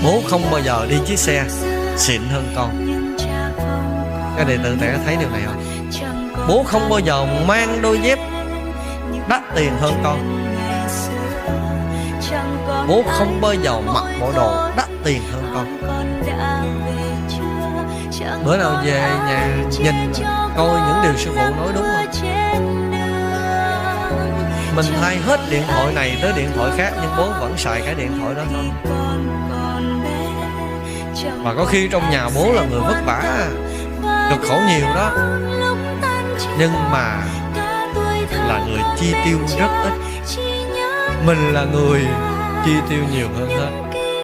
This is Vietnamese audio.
Bố không bao giờ đi chiếc xe xịn hơn con. Các đệ tử trẻ thấy điều này không? Bố không bao giờ mang đôi dép đắt tiền hơn con. Bố không bao giờ mặc bộ đồ đắt tiền hơn con. Bữa nào về nhà nhìn coi những điều sư phụ nói đúng không? Mình thay hết điện thoại này tới điện thoại khác, nhưng bố vẫn xài cái điện thoại đó thôi. Và có khi trong nhà bố là người vất vả, cực khổ nhiều đó, nhưng mà là người chi tiêu rất ít. Mình là người chi tiêu nhiều hơn hết.